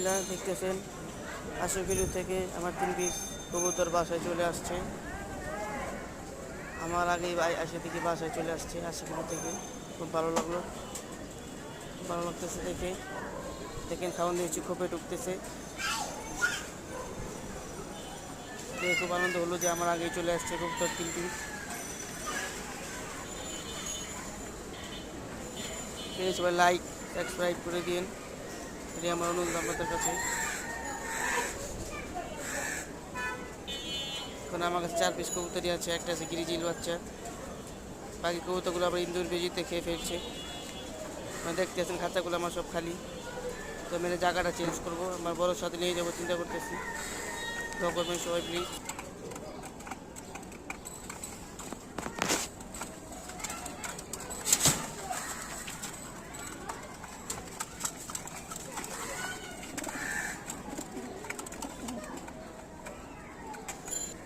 আলহামদুলিল্লাহ দেখতেছেন আশিকিলু থেকে আমার 3 পিস কবুতর বাসায় চলে আসছে। আমার আগেই আসে থেকে বাসায় চলে আসছে আশিকিলু থেকে। খুব ভালো লাগলো, ভালো লাগতেছে দেখে। দেখেন খাওয়ান দিয়েছি, খোপে ঢুকতেছে। দেখে খুব আনন্দ হলো যে আমার আগেই চলে আসছে কবুতর 3 পিস। সবাই লাইক সাবস্ক্রাইব করে দিন, এটাই আমার অনুরোধ আপনাদের কাছে। এখন আমার কাছে 4 পিস কবুতরই আছে, একটা আছে গিরিজিল বাচ্চা। বাকি কবুতরগুলো আবার ইন্দুর বেজিতে খেয়ে ফেলছে। দেখতে আছেন খাঁচাগুলো আমার সব খালি। তো আমি জায়গাটা চেঞ্জ করবো, আমার বড়োর সাথে নিয়ে যাবো চিন্তা করতেছি। দোয়া করবেন সবাই প্লিজ।